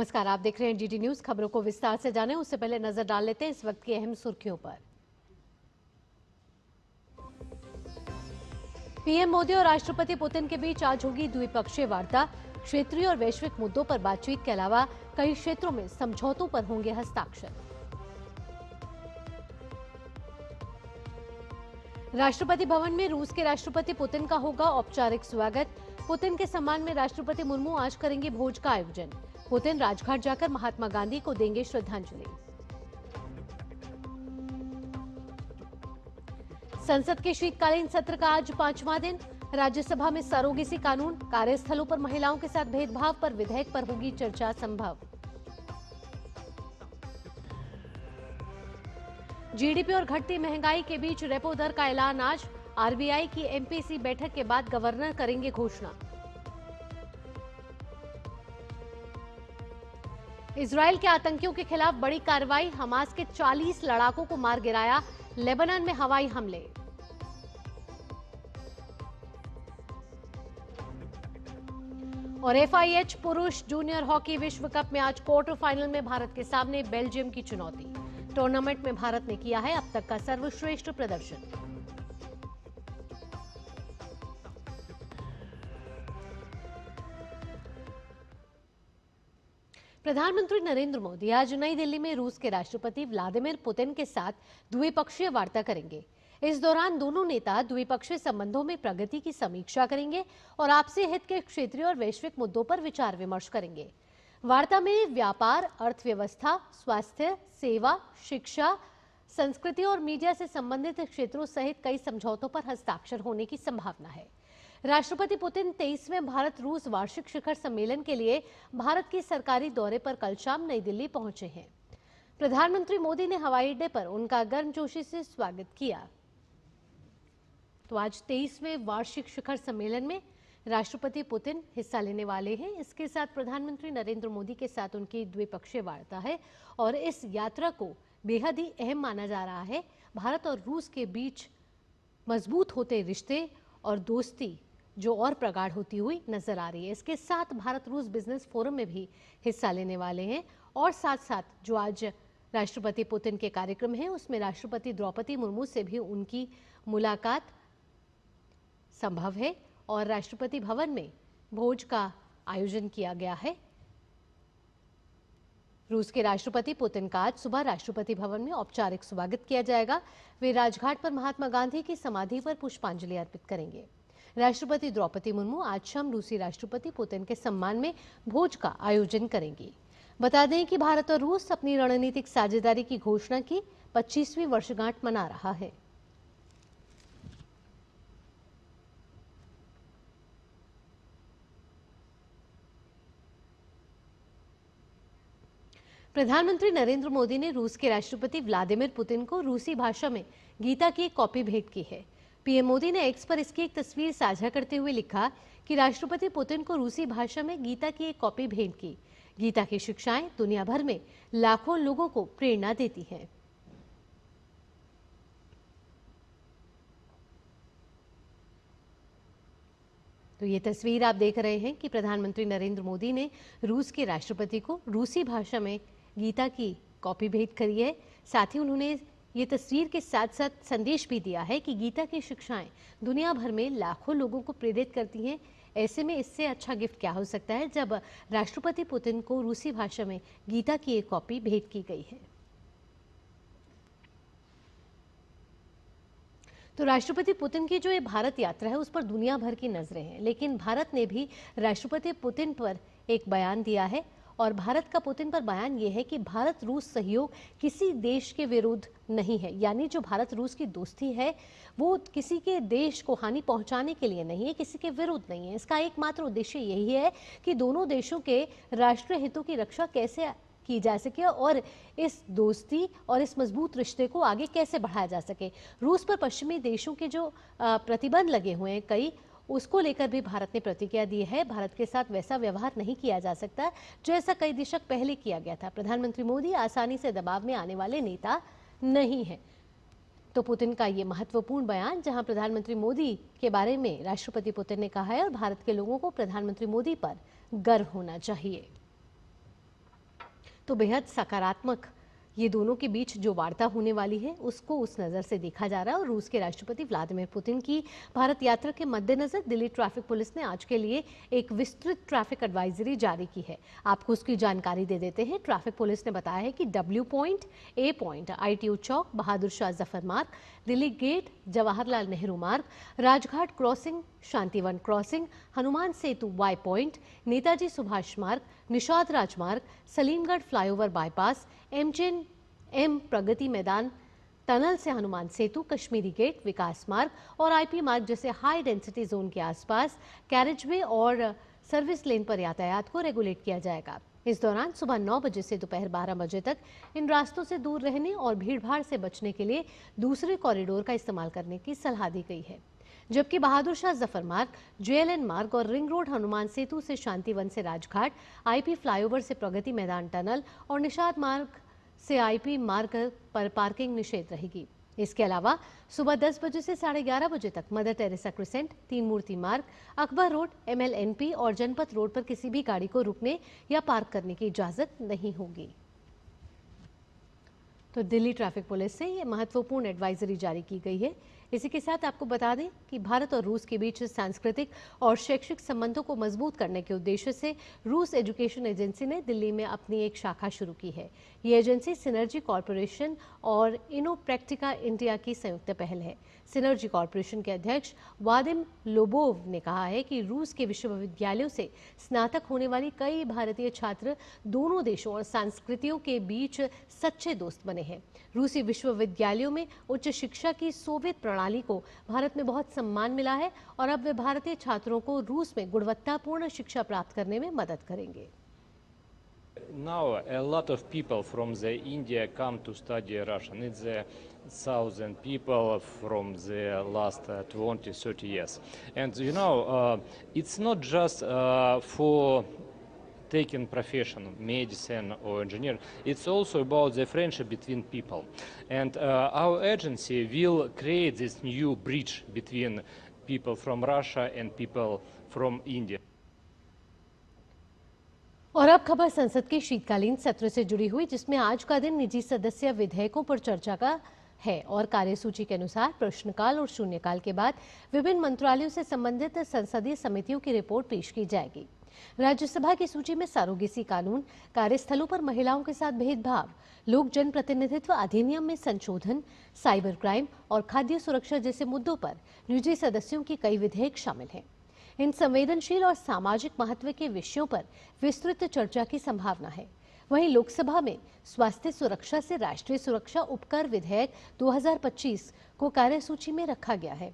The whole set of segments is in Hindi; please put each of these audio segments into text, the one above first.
नमस्कार, आप देख रहे हैं डीडी न्यूज। खबरों को विस्तार से जानें उससे पहले नजर डाल लेते हैं इस वक्त की अहम सुर्खियों पर। पीएम मोदी और राष्ट्रपति पुतिन के बीच आज होगी द्विपक्षीय वार्ता। क्षेत्रीय और वैश्विक मुद्दों पर बातचीत के अलावा कई क्षेत्रों में समझौतों पर होंगे हस्ताक्षर। राष्ट्रपति भवन में रूस के राष्ट्रपति पुतिन का होगा औपचारिक स्वागत। पुतिन के सम्मान में राष्ट्रपति मुर्मू आज करेंगे भोज का आयोजन। पुतिन राजघाट जाकर महात्मा गांधी को देंगे श्रद्धांजलि। संसद के शीतकालीन सत्र का आज 5वां दिन। राज्यसभा में सरोगेसी कानून, कार्यस्थलों पर महिलाओं के साथ भेदभाव पर विधेयक पर होगी चर्चा संभव। जीडीपी और घटती महंगाई के बीच रेपो दर का ऐलान आज। आरबीआई की एमपीसी बैठक के बाद गवर्नर करेंगे घोषणा। इजरायल के आतंकियों के खिलाफ बड़ी कार्रवाई। हमास के 40 लड़ाकों को मार गिराया। लेबनान में हवाई हमले। और एफआईएच पुरुष जूनियर हॉकी विश्व कप में आज क्वार्टर फाइनल में भारत के सामने बेल्जियम की चुनौती। टूर्नामेंट में भारत ने किया है अब तक का सर्वश्रेष्ठ प्रदर्शन। प्रधानमंत्री नरेंद्र मोदी आज नई दिल्ली में रूस के राष्ट्रपति व्लादिमीर पुतिन के साथ द्विपक्षीय वार्ता करेंगे। इस दौरान दोनों नेता द्विपक्षीय संबंधों में प्रगति की समीक्षा करेंगे और आपसी हित के क्षेत्रीय और वैश्विक मुद्दों पर विचार विमर्श करेंगे। वार्ता में व्यापार, अर्थव्यवस्था, स्वास्थ्य, सेवा, शिक्षा, संस्कृति और मीडिया से संबंधित क्षेत्रों सहित कई समझौतों पर हस्ताक्षर होने की संभावना है। राष्ट्रपति पुतिन 23वें भारत रूस वार्षिक शिखर सम्मेलन के लिए भारत के सरकारी दौरे पर कल शाम नई दिल्ली पहुंचे हैं। प्रधानमंत्री मोदी ने हवाई अड्डे पर उनका गर्मजोशी से स्वागत किया। तो आज 23वें वार्षिक शिखर सम्मेलन में राष्ट्रपति पुतिन हिस्सा लेने वाले हैं। इसके साथ प्रधानमंत्री नरेंद्र मोदी के साथ उनकी द्विपक्षीय वार्ता है और इस यात्रा को बेहद ही अहम माना जा रहा है। भारत और रूस के बीच मजबूत होते रिश्ते और दोस्ती जो और प्रगाढ़ होती हुई नजर आ रही है। इसके साथ भारत रूस बिजनेस फोरम में भी हिस्सा लेने वाले हैं और साथ साथ जो आज राष्ट्रपति पुतिन के कार्यक्रम है उसमें राष्ट्रपति द्रौपदी मुर्मू से भी उनकी मुलाकात संभव है और राष्ट्रपति भवन में भोज का आयोजन किया गया है। रूस के राष्ट्रपति पुतिन का आज सुबह राष्ट्रपति भवन में औपचारिक स्वागत किया जाएगा। वे राजघाट पर महात्मा गांधी की समाधि पर पुष्पांजलि अर्पित करेंगे। राष्ट्रपति द्रौपदी मुर्मू आज शाम रूसी राष्ट्रपति पुतिन के सम्मान में भोज का आयोजन करेंगी। बता दें कि भारत और रूस अपनी रणनीतिक साझेदारी की घोषणा की 25वीं वर्षगांठ मना रहा है। प्रधानमंत्री नरेंद्र मोदी ने रूस के राष्ट्रपति व्लादिमीर पुतिन को रूसी भाषा में गीता की एक कॉपी भेंट की है। पीएम मोदी ने एक्स पर इसकी एक तस्वीर साझा करते हुए लिखा कि राष्ट्रपति पुतिन को रूसी भाषा में गीता की एक कॉपी भेंट की। गीता की शिक्षाएं दुनिया भर में लाखों लोगों को प्रेरणा देती हैं। तो ये तस्वीर आप देख रहे हैं कि प्रधानमंत्री नरेंद्र मोदी ने रूस के राष्ट्रपति को रूसी भाषा में गीता की कॉपी भेंट करी है। साथ ही उन्होंने ये तस्वीर के साथ साथ संदेश भी दिया है कि गीता की शिक्षाएं दुनिया भर में लाखों लोगों को प्रेरित करती हैं। ऐसे में इससे अच्छा गिफ्ट क्या हो सकता है जब राष्ट्रपति पुतिन को रूसी भाषा में गीता की एक कॉपी भेंट की गई है। तो राष्ट्रपति पुतिन की जो ये भारत यात्रा है उस पर दुनिया भर की नजरें हैं, लेकिन भारत ने भी राष्ट्रपति पुतिन पर एक बयान दिया है और भारत का पुतिन पर बयान ये है कि भारत रूस सहयोग किसी देश के विरुद्ध नहीं है। यानी जो भारत रूस की दोस्ती है वो किसी के देश को हानि पहुंचाने के लिए नहीं है, किसी के विरुद्ध नहीं है। इसका एकमात्र उद्देश्य यही है कि दोनों देशों के राष्ट्रीय हितों की रक्षा कैसे की जा सके और इस दोस्ती और इस मजबूत रिश्ते को आगे कैसे बढ़ाया जा सके। रूस पर पश्चिमी देशों के जो प्रतिबंध लगे हुए हैं कई, उसको लेकर भी भारत ने प्रतिक्रिया दी है। भारत के साथ वैसा व्यवहार नहीं किया जा सकता जैसा कई दशक पहले किया गया था। प्रधानमंत्री मोदी आसानी से दबाव में आने वाले नेता नहीं है। तो पुतिन का ये महत्वपूर्ण बयान, जहां प्रधानमंत्री मोदी के बारे में राष्ट्रपति पुतिन ने कहा है और भारत के लोगों को प्रधानमंत्री मोदी पर गर्व होना चाहिए। तो बेहद सकारात्मक ये दोनों के बीच जो वार्ता होने वाली है उसको उस नज़र से देखा जा रहा है। और रूस के राष्ट्रपति व्लादिमीर पुतिन की भारत यात्रा के मद्देनजर दिल्ली ट्रैफिक पुलिस ने आज के लिए एक विस्तृत ट्रैफिक एडवाइजरी जारी की है। आपको उसकी जानकारी दे देते हैं। ट्रैफिक पुलिस ने बताया है कि W point, A point, ITO चौक, बहादुर शाह जफर मार्ग, दिल्ली गेट, जवाहरलाल नेहरू मार्ग, Rajghat crossing, Shantivan crossing, Hanuman Setu Y point, Netaji Subhash मार्ग, निषाद राजमार्ग, Salimgarh flyover bypass, M Pragati Maidan, tunnel से हनुमान सेतु, कश्मीरी गेट, विकास मार्ग और IP मार्ग जैसे हाई डेंसिटी जोन के आसपास कैरेजवे और सर्विस लेन पर यातायात को रेगुलेट किया जाएगा। इस दौरान सुबह 9 बजे से दोपहर 12 बजे तक इन रास्तों से दूर रहने और भीड़भाड़ से बचने के लिए दूसरे कॉरिडोर का इस्तेमाल करने की सलाह दी गई है। जबकि बहादुर शाह जफर मार्ग, JLN मार्ग और रिंग रोड, हनुमान सेतु से शांतिवन से राजघाट, IP फ्लाईओवर से प्रगति मैदान टनल और निषाद मार्ग से IP मार्ग पर पार्किंग निषेध रहेगी। इसके अलावा सुबह 10 बजे से 11:30 बजे तक मदर टेरेसा क्रिसेंट, तीन मूर्ति मार्ग, अकबर रोड, MLNP और जनपथ रोड पर किसी भी गाड़ी को रुकने या पार्क करने की इजाजत नहीं होगी। तो दिल्ली ट्रैफिक पुलिस से ये महत्वपूर्ण एडवाइजरी जारी की गई है। इसी के साथ आपको बता दें कि भारत और रूस के बीच सांस्कृतिक और शैक्षिक संबंधों को मजबूत करने के उद्देश्य से रूस एजुकेशन एजेंसी ने दिल्ली में अपनी एक शाखा शुरू की है। ये एजेंसी सिनर्जी कॉरपोरेशन और इनोप्रैक्टिका इंडिया की संयुक्त पहल है। सिनर्जी कॉरपोरेशन के अध्यक्ष वादिम लोबोव ने कहा है कि रूस के विश्वविद्यालयों से स्नातक होने वाली कई भारतीय छात्र दोनों देशों और संस्कृतियों के बीच सच्चे दोस्त बने हैं। रूसी विश्वविद्यालयों में उच्च शिक्षा की सोवियत प्रणाली को भारत में बहुत सम्मान मिला है और अब वे भारतीय छात्रों को रूस में गुणवत्तापूर्ण शिक्षा प्राप्त करने में मदद करेंगे। Now a lot of people from the India come to study Russian. It's 1,000 people from the last 20-30 years. And you know, it's not just for taking profession, medicine or engineer. It's also about the friendship between people. And our agency will create this new bridge between people from Russia and people from India. और अब खबर संसद के शीतकालीन सत्र से जुड़ी हुई, जिसमें आज का दिन निजी सदस्य विधेयकों पर चर्चा का है और कार्यसूची के अनुसार प्रश्नकाल और शून्यकाल के बाद विभिन्न मंत्रालयों से संबंधित संसदीय समितियों की रिपोर्ट पेश की जाएगी। राज्यसभा की सूची में सरोगेसी कानून, कार्यस्थलों पर महिलाओं के साथ भेदभाव, लोक जनप्रतिनिधित्व अधिनियम में संशोधन, साइबर क्राइम और खाद्य सुरक्षा जैसे मुद्दों पर निजी सदस्यों की कई विधेयक शामिल हैं। इन संवेदनशील और सामाजिक महत्व के विषयों पर विस्तृत चर्चा की संभावना है। वहीं लोकसभा में स्वास्थ्य सुरक्षा से राष्ट्रीय सुरक्षा उपकर विधेयक 2025 को कार्यसूची में रखा गया है।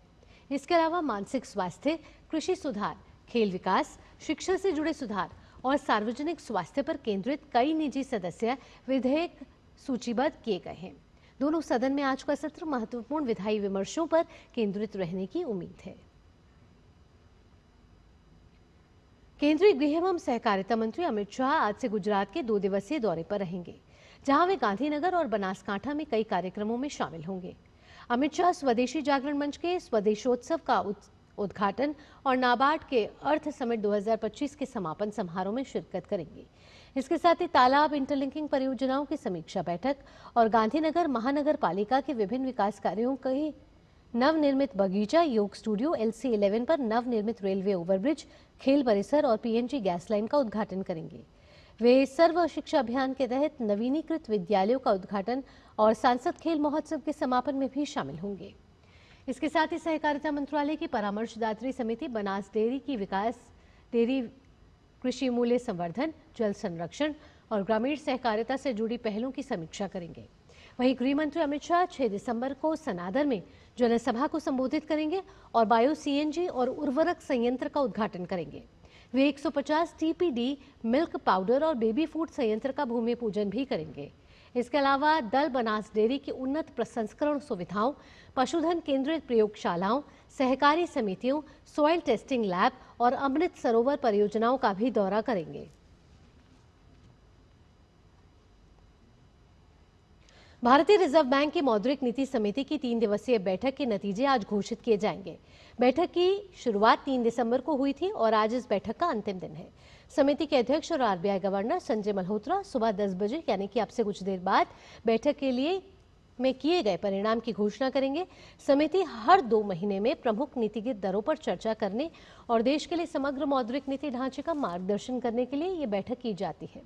इसके अलावा मानसिक स्वास्थ्य, कृषि सुधार, खेल विकास, शिक्षा से जुड़े सुधार और सार्वजनिक स्वास्थ्य पर केंद्रित कई निजी सदस्य विधेयक सूचीबद्ध किए गए हैं। दोनों सदन में आज का सत्र महत्वपूर्ण विधायी विमर्शों पर केंद्रित रहने की उम्मीद है। केंद्रीय गृह एवं सहकारिता मंत्री अमित शाह आज से गुजरात के 2 दिवसीय दौरे पर रहेंगे, जहां वे गांधीनगर और बनासकांठा में कई कार्यक्रमों में शामिल होंगे। अमित शाह स्वदेशी जागरण मंच के स्वदेशोत्सव का उद्घाटन और नाबार्ड के अर्थ समिट 2025 के समापन समारोह में शिरकत करेंगे। इसके साथ ही तालाब इंटरलिंकिंग परियोजनाओं की समीक्षा बैठक और गांधीनगर महानगर पालिका के विभिन्न विकास कार्यों के नवनिर्मित बगीचा, योग स्टूडियो, LC11 पर नवनिर्मित रेलवे ओवरब्रिज, खेल परिसर और PNG गैस लाइन का उद्घाटन करेंगे। वे सर्व शिक्षा अभियान के तहत नवीनीकृत विद्यालयों का उद्घाटन और सांसद खेल महोत्सव के समापन में भी शामिल होंगे। इसके साथ ही सहकारिता मंत्रालय की परामर्शदात्री समिति बनास डेयरी की विकास, डेयरी कृषि मूल्य संवर्धन, जल संरक्षण और ग्रामीण सहकारिता से जुड़ी पहलों की समीक्षा करेंगे। वहीं गृह मंत्री अमित शाह 6 दिसंबर को सनादर में जनसभा को संबोधित करेंगे और बायो CNG और उर्वरक संयंत्र का उद्घाटन करेंगे। वे 150 TPD मिल्क पाउडर और बेबी फूड संयंत्र का भूमि पूजन भी करेंगे। इसके अलावा दल बनास डेयरी की उन्नत प्रसंस्करण सुविधाओं, पशुधन केंद्रित प्रयोगशालाओं, सहकारी समितियों, सॉइल टेस्टिंग लैब और अमृत सरोवर परियोजनाओं का भी दौरा करेंगे। भारतीय रिजर्व बैंक की मौद्रिक नीति समिति की 3 दिवसीय बैठक के नतीजे आज घोषित किए जाएंगे। बैठक की शुरुआत 3 दिसंबर को हुई थी और आज इस बैठक का अंतिम दिन है। समिति के अध्यक्ष और आरबीआई गवर्नर संजय मल्होत्रा सुबह 10 बजे यानी कि अब से कुछ देर बाद बैठक के लिए में किए गए परिणाम की घोषणा करेंगे। समिति हर 2 महीने में प्रमुख नीतिगत दरों पर चर्चा करने और देश के लिए समग्र मौद्रिक नीति ढांचे का मार्गदर्शन करने के लिए ये बैठक की जाती है।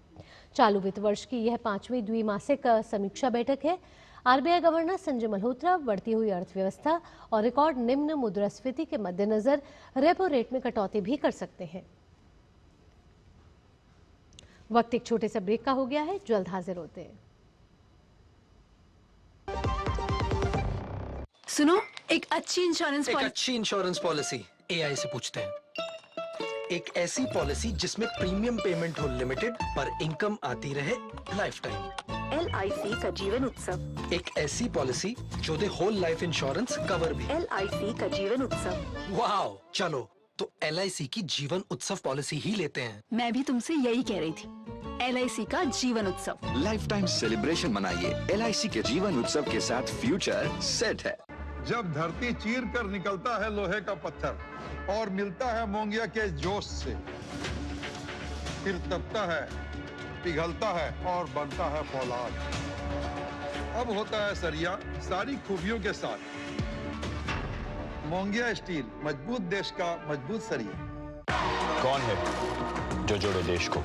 चालू वित्त वर्ष की यह 5वीं द्विमासिक समीक्षा बैठक है। आरबीआई गवर्नर संजय मल्होत्रा बढ़ती हुई अर्थव्यवस्था और रिकॉर्ड निम्न मुद्रास्फीति के मद्देनजर रेपो रेट में कटौती भी कर सकते हैं। वक्त एक छोटे से ब्रेक का हो गया है, जल्द हाजिर होते हैं। सुनो, एक अच्छी इंश्योरेंस पॉलिसी एआई से पूछते हैं। एक ऐसी पॉलिसी जिसमें प्रीमियम पेमेंट हो लिमिटेड पर इनकम आती रहे लाइफ टाइम। LIC का जीवन उत्सव। एक ऐसी पॉलिसी जो दे होल लाइफ इंश्योरेंस कवर भी। LIC का जीवन उत्सव। वाओ, चलो तो LIC की जीवन उत्सव पॉलिसी ही लेते हैं। मैं भी तुमसे यही कह रही थी, LIC का जीवन उत्सव। लाइफ टाइम सेलिब्रेशन मनाइए LIC के जीवन उत्सव के साथ। फ्यूचर सेट है। जब धरती चीर कर निकलता है लोहे का पत्थर और मिलता है मोंगिया के जोश से, फिर तपता है, पिघलता है और बनता है फौलाद। अब होता है सरिया सारी खूबियों के साथ। मोंगिया स्टील, मजबूत देश का मजबूत सरिया। कौन है जो जोड़े देश को?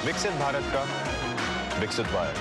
विकसित भारत का विकसित भारत।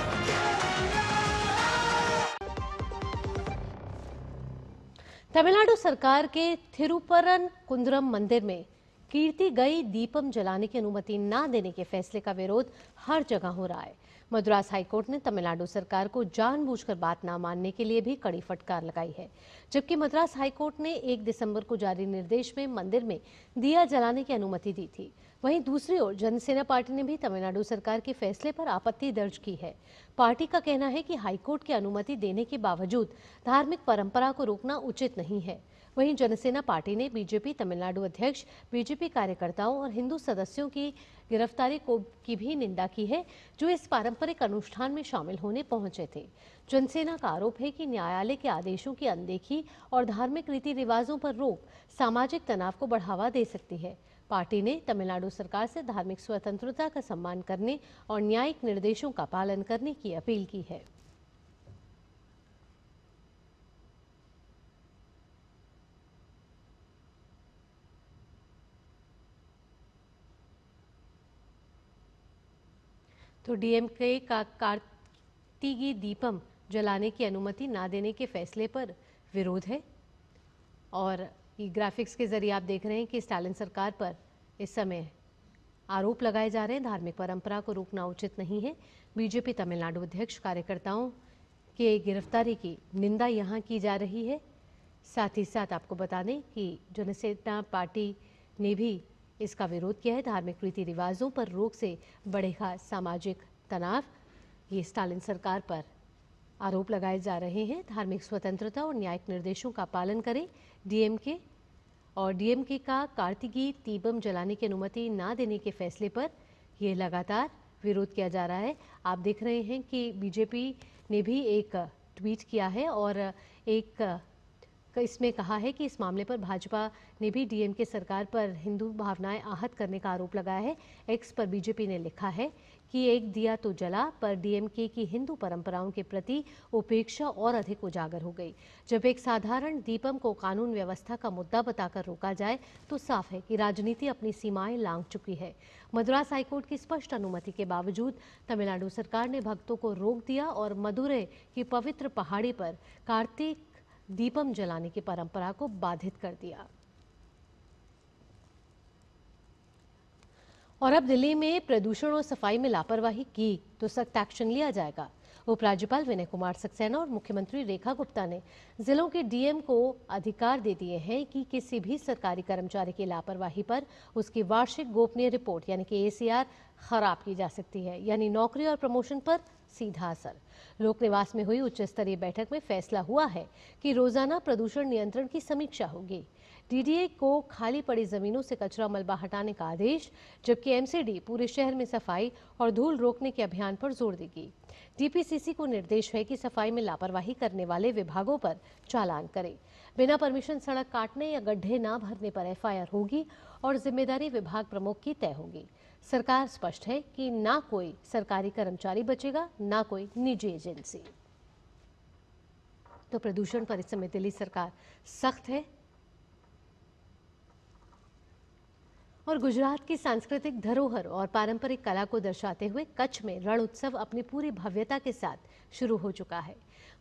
तमिलनाडु सरकार के थिरुपरन कुंद्रम मंदिर में कीर्ति गई दीपम जलाने की अनुमति न देने के फैसले का विरोध हर जगह हो रहा है। मद्रास हाईकोर्ट ने तमिलनाडु सरकार को जानबूझकर बात न मानने के लिए भी कड़ी फटकार लगाई है, जबकि मद्रास हाईकोर्ट ने 1 दिसंबर को जारी निर्देश में मंदिर में दिया जलाने की अनुमति दी थी। वहीं दूसरी ओर जनसेना पार्टी ने भी तमिलनाडु सरकार के फैसले पर आपत्ति दर्ज की है। पार्टी का कहना है कि हाईकोर्ट की अनुमति देने के बावजूद धार्मिक परंपरा को रोकना उचित नहीं है। वहीं जनसेना पार्टी ने बीजेपी तमिलनाडु अध्यक्ष, बीजेपी कार्यकर्ताओं और हिंदू सदस्यों की गिरफ्तारी की भी निंदा की है, जो इस पारंपरिक अनुष्ठान में शामिल होने पहुंचे थे। जनसेना का आरोप है कि न्यायालय के आदेशों की अनदेखी और धार्मिक रीति रिवाजों पर रोक सामाजिक तनाव को बढ़ावा दे सकती है। पार्टी ने तमिलनाडु सरकार से धार्मिक स्वतंत्रता का सम्मान करने और न्यायिक निर्देशों का पालन करने की अपील की है। तो डीएमके का कार्तिकी दीपम जलाने की अनुमति ना देने के फैसले पर विरोध है और ये ग्राफिक्स के जरिए आप देख रहे हैं कि स्टालिन सरकार पर इस समय आरोप लगाए जा रहे हैं, धार्मिक परंपरा को रोकना उचित नहीं है। बीजेपी तमिलनाडु अध्यक्ष कार्यकर्ताओं के गिरफ्तारी की निंदा यहाँ की जा रही है। साथ ही साथ आपको बता दें कि जनसेना पार्टी ने भी इसका विरोध किया है। धार्मिक रीति रिवाजों पर रोक से बढ़ेगा सामाजिक तनाव, ये स्टालिन सरकार पर आरोप लगाए जा रहे हैं। धार्मिक स्वतंत्रता और न्यायिक निर्देशों का पालन करें डीएमके का कार्तिकी दीपम जलाने की अनुमति ना देने के फैसले पर यह लगातार विरोध किया जा रहा है। आप देख रहे हैं कि बीजेपी ने भी एक ट्वीट किया है और इसमें कहा है कि इस मामले पर भाजपा ने भी डीएमके सरकार पर हिंदू भावनाएं आहत करने का आरोप लगाया है। एक्स पर बीजेपी ने लिखा है कि एक दिया तो जला, पर डीएमके की हिंदू परंपराओं के प्रति उपेक्षा और अधिक उजागर हो गई। जब एक साधारण दीपम को कानून व्यवस्था का मुद्दा बताकर रोका जाए तो साफ है कि राजनीति अपनी सीमाएं लांघ चुकी है। मद्रास हाईकोर्ट की स्पष्ट अनुमति के बावजूद तमिलनाडु सरकार ने भक्तों को रोक दिया और मदुरै की पवित्र पहाड़ी पर कार्तिक दीपम जलाने की परंपरा को बाधित कर दिया। और अब दिल्ली में प्रदूषण और सफाई में लापरवाही की तो सख्त एक्शन लिया जाएगा। उपराज्यपाल विनय कुमार सक्सेना और मुख्यमंत्री रेखा गुप्ता ने जिलों के डीएम को अधिकार दे दिए हैं कि किसी भी सरकारी कर्मचारी की लापरवाही पर उसकी वार्षिक गोपनीय रिपोर्ट यानी कि ACR खराब की जा सकती है, यानी नौकरी और प्रमोशन पर सीधा असर। लोक निवास में हुई उच्च स्तरीय बैठक में फैसला हुआ है कि रोजाना प्रदूषण नियंत्रण की समीक्षा होगी। डीडीए को खाली पड़ी जमीनों से कचरा मलबा हटाने का आदेश, जबकि एमसीडी पूरे शहर में सफाई और धूल रोकने के अभियान पर जोर देगी। टीपीसीसी को निर्देश है कि सफाई में लापरवाही करने वाले विभागों पर चालान करे। बिना परमिशन सड़क काटने या गड्ढे न भरने पर एफआईआर होगी और जिम्मेदारी विभाग प्रमुख की तय होगी। सरकार स्पष्ट है कि ना कोई सरकारी कर्मचारी बचेगा, ना कोई निजी एजेंसी। तो प्रदूषण पर इस समय दिल्ली सरकार सख्त है और गुजरात की सांस्कृतिक धरोहर और पारंपरिक कला को दर्शाते हुए कच्छ में रण उत्सव अपनी पूरी भव्यता के साथ शुरू हो चुका है।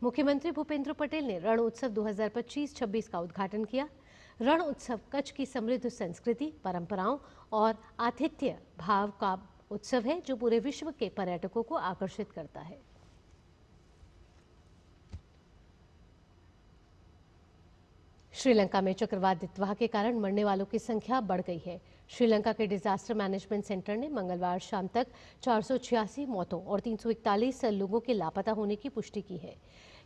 मुख्यमंत्री भूपेंद्र पटेल ने रण उत्सव 2025-26 का उद्घाटन किया। रण उत्सव कच्छ की समृद्ध संस्कृति, परंपराओं और आतिथ्य भाव का उत्सव है जो पूरे विश्व के पर्यटकों को आकर्षित करता है। श्रीलंका में चक्रवात दितवा के कारण मरने वालों की संख्या बढ़ गई है। श्रीलंका के डिजास्टर मैनेजमेंट सेंटर ने मंगलवार शाम तक 486 मौतों और 341 लोगों के लापता होने की पुष्टि की है।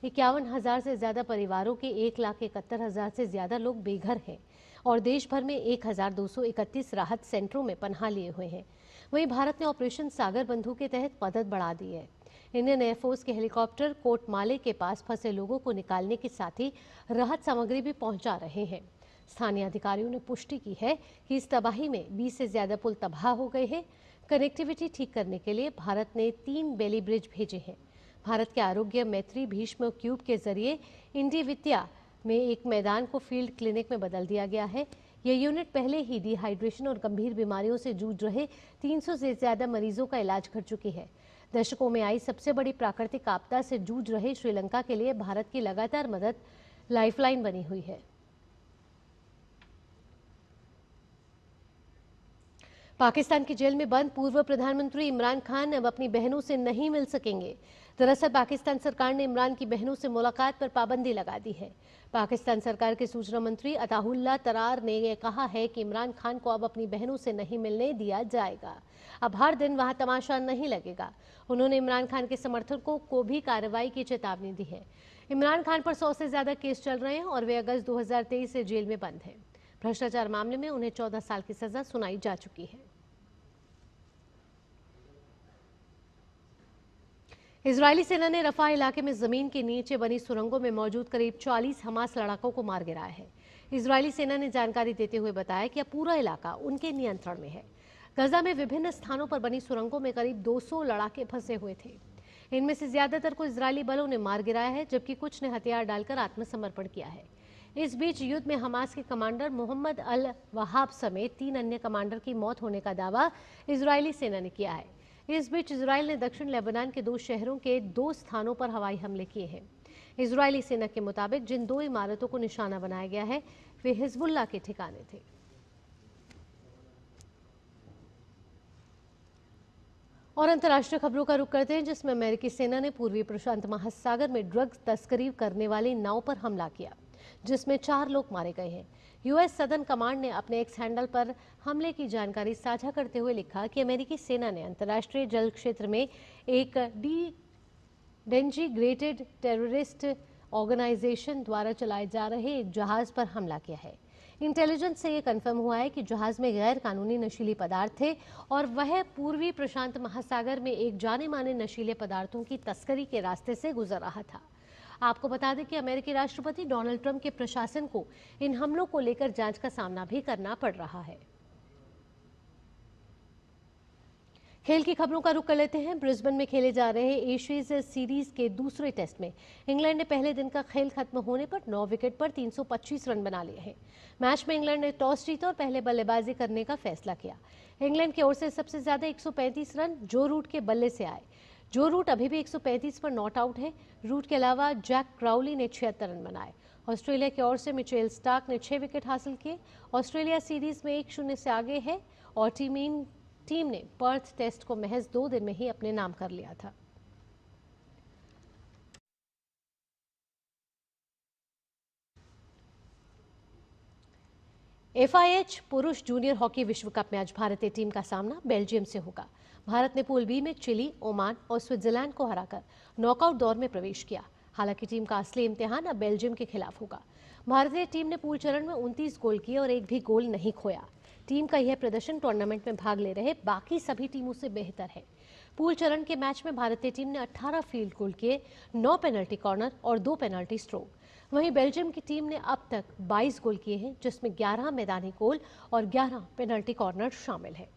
51,000 से ज्यादा परिवारों के 1,71,000 से ज्यादा लोग बेघर हैं और देश भर में 1,231 राहत सेंटरों में पनाह लिए हुए हैं। वहीं भारत ने ऑपरेशन सागर बंधु के तहत मदद बढ़ा दी है। इंडियन एयरफोर्स के हेलीकॉप्टर कोटमाले के पास फंसे लोगों को निकालने के साथ ही राहत सामग्री भी पहुंचा रहे हैं। स्थानीय अधिकारियों ने पुष्टि की है कि इस तबाही में 20 से ज्यादा पुल तबाह हो गए हैं। कनेक्टिविटी ठीक करने के लिए भारत ने 3 बेली ब्रिज भेजे हैं। भारत के आरोग्य मैत्री भीष्म क्यूब के जरिए इंडिवित्या में एक मैदान को फील्ड क्लिनिक में बदल दिया गया है। यह यूनिट पहले ही डिहाइड्रेशन और गंभीर बीमारियों से जूझ रहे 300 से ज्यादा मरीजों का इलाज कर चुकी है। दशकों में आई सबसे बड़ी प्राकृतिक आपदा से जूझ रहे श्रीलंका के लिए भारत की लगातार मदद लाइफलाइन बनी हुई है। पाकिस्तान की जेल में बंद पूर्व प्रधानमंत्री इमरान खान अब अपनी बहनों से नहीं मिल सकेंगे। दरअसल पाकिस्तान सरकार ने इमरान की बहनों से मुलाकात पर पाबंदी लगा दी है। पाकिस्तान सरकार के सूचना मंत्री अताउल्लाह तरार ने यह कहा है कि इमरान खान को अब अपनी बहनों से नहीं मिलने दिया जाएगा। अब हर दिन वहां तमाशा नहीं लगेगा। उन्होंने इमरान खान के समर्थकों को भी कार्रवाई की चेतावनी दी है। इमरान खान पर 100 से ज्यादा केस चल रहे हैं और वे अगस्त 2023 से जेल में बंद हैं। भ्रष्टाचार मामले में उन्हें 14 साल की सजा सुनाई जा चुकी है। इजरायली सेना ने रफा इलाके में जमीन के नीचे बनी सुरंगों में मौजूद करीब 40 हमास लड़ाकों को मार गिराया है। इजरायली सेना ने जानकारी देते हुए बताया कि अब पूरा इलाका उनके नियंत्रण में है। गजा में विभिन्न स्थानों पर बनी सुरंगों में करीब 200 लड़ाके फंसे हुए थे। इनमें से ज्यादातर को इजरायली बलों ने मार गिराया है, जबकि कुछ ने हथियार डालकर आत्मसमर्पण किया है। इस बीच युद्ध में हमास के कमांडर मोहम्मद अल वहाब समेत 3 अन्य कमांडर की मौत होने का दावा इजरायली सेना ने किया है। इस बीच इजराइल ने दक्षिण लेबनान के 2 शहरों के 2 स्थानों पर हवाई हमले किए हैं। इजरायली सेना के मुताबिक जिन 2 इमारतों को निशाना बनाया गया है वे हिजबुल्लाह के ठिकाने थे। और अंतर्राष्ट्रीय खबरों का रुख करते हैं, जिसमें अमेरिकी सेना ने पूर्वी प्रशांत महासागर में ड्रग्स तस्करी करने वाली नाव पर हमला किया, जिसमें 4 लोग मारे गए हैं। यूएस सदर्न कमांड ने अपने एक्स हैंडल पर हमले की जानकारी साझा करते हुए लिखा कि अमेरिकी सेना ने अंतर्राष्ट्रीय जल क्षेत्र में एक डेजिग्नेटेड टेररिस्ट ऑर्गेनाइजेशन द्वारा चलाए जा रहे एक जहाज पर हमला किया है। इंटेलिजेंस से यह कंफर्म हुआ है कि जहाज में गैर कानूनी नशीली पदार्थ थे और वह पूर्वी प्रशांत महासागर में एक जाने माने नशीले पदार्थों की तस्करी के रास्ते से गुजर रहा था। आपको बता दें कि अमेरिकी राष्ट्रपति डोनाल्ड ट्रंप के प्रशासन को इन हमलों को लेकर जांच का सामना भी करना पड़ रहा है। खेल की खबरों का रुख कर लेते हैं। ब्रिस्बेन में खेले जा रहे एशेज सीरीज के दूसरे टेस्ट में इंग्लैंड ने पहले दिन का खेल खत्म होने पर 9 विकेट पर 325 रन बना लिए हैं। मैच में इंग्लैंड ने टॉस जीता और पहले बल्लेबाजी करने का फैसला किया। इंग्लैंड की ओर से सबसे ज्यादा 135 रन जो रूट के बल्ले से आए। जो रूट अभी भी 135 पर नॉट आउट है। रूट के अलावा जैक क्राउली ने 76 रन बनाए। ऑस्ट्रेलिया की ओर से मिचेल स्टार्क ने 6 विकेट हासिल किए। ऑस्ट्रेलिया सीरीज में 1-0 से आगे है और टीम ने पर्थ टेस्ट को महज 2 दिन में ही अपने नाम कर लिया था। FIH पुरुष जूनियर हॉकी विश्व कप में आज भारतीय टीम का सामना बेल्जियम से होगा। भारत ने पूल बी में चिली, ओमान और स्विट्जरलैंड को हराकर नॉकआउट दौर में प्रवेश किया। हालांकि टीम का असली इम्तिहान अब बेल्जियम के खिलाफ होगा। भारतीय टीम ने पूल चरण में 29 गोल किए और एक भी गोल नहीं खोया। टीम का यह प्रदर्शन टूर्नामेंट में भाग ले रहे बाकी सभी टीमों से बेहतर है। पूल चरण के मैच में भारतीय टीम ने 18 फील्ड गोल किए, 9 पेनल्टी कॉर्नर और 2 पेनल्टी स्ट्रोक। वहीं बेल्जियम की टीम ने अब तक 22 गोल किए हैं, जिसमें 11 मैदानी गोल और 11 पेनल्टी कॉर्नर शामिल है।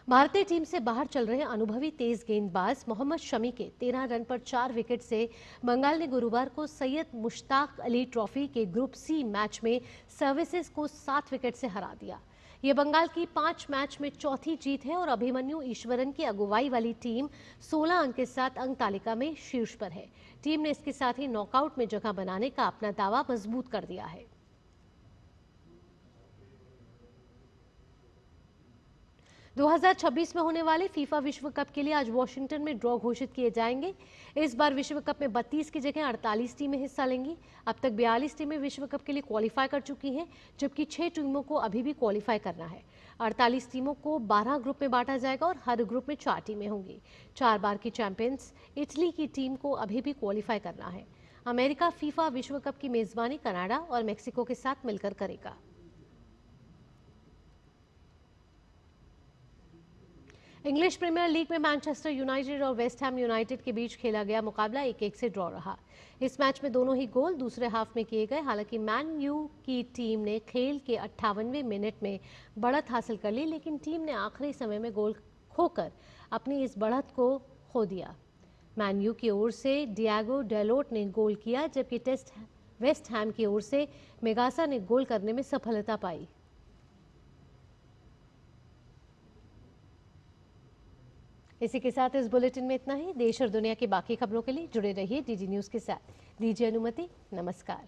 भारतीय टीम से बाहर चल रहे अनुभवी तेज गेंदबाज मोहम्मद शमी के 13 रन पर 4 विकेट से बंगाल ने गुरुवार को सैयद मुश्ताक अली ट्रॉफी के ग्रुप सी मैच में सर्विसेज को 7 विकेट से हरा दिया। ये बंगाल की 5 मैच में चौथी जीत है और अभिमन्यु ईश्वरन की अगुवाई वाली टीम 16 अंक के साथ अंक तालिका में शीर्ष पर है। टीम ने इसके साथ ही नॉकआउट में जगह बनाने का अपना दावा मजबूत कर दिया है। दो 2026 में होने वाले फीफा विश्व कप के लिए आज वॉशिंगटन में ड्रॉ घोषित किए जाएंगे। इस बार विश्व कप में 32 की जगह 48 टीमें हिस्सा लेंगी। अब तक 42 टीमें विश्व कप के लिए क्वालिफाई कर चुकी हैं, जबकि 6 टीमों को अभी भी क्वालिफाई करना है। 48 टीमों को 12 ग्रुप में बांटा जाएगा और हर ग्रुप में 4 टीमें होंगी। 4 बार की चैंपियंस इटली की टीम को अभी भी क्वालिफाई करना है। अमेरिका फीफा विश्व कप की मेजबानी कनाडा और मेक्सिको के साथ मिलकर करेगा। इंग्लिश प्रीमियर लीग में मैनचेस्टर यूनाइटेड और वेस्ट हैम यूनाइटेड के बीच खेला गया मुकाबला 1-1 से ड्रॉ रहा। इस मैच में दोनों ही गोल दूसरे हाफ में किए गए। हालांकि मैन यू की टीम ने खेल के 58वें मिनट में बढ़त हासिल कर ली, लेकिन टीम ने आखिरी समय में गोल खोकर अपनी इस बढ़त को खो दिया। मैन यू की ओर से डिएगो डेलोट ने गोल किया, जबकि वेस्ट हैम की ओर से मेगासा ने गोल करने में सफलता पाई। इसी के साथ इस बुलेटिन में इतना ही। देश और दुनिया की बाकी खबरों के लिए जुड़े रहिए डीडी न्यूज के साथ। दीजिए अनुमति। नमस्कार।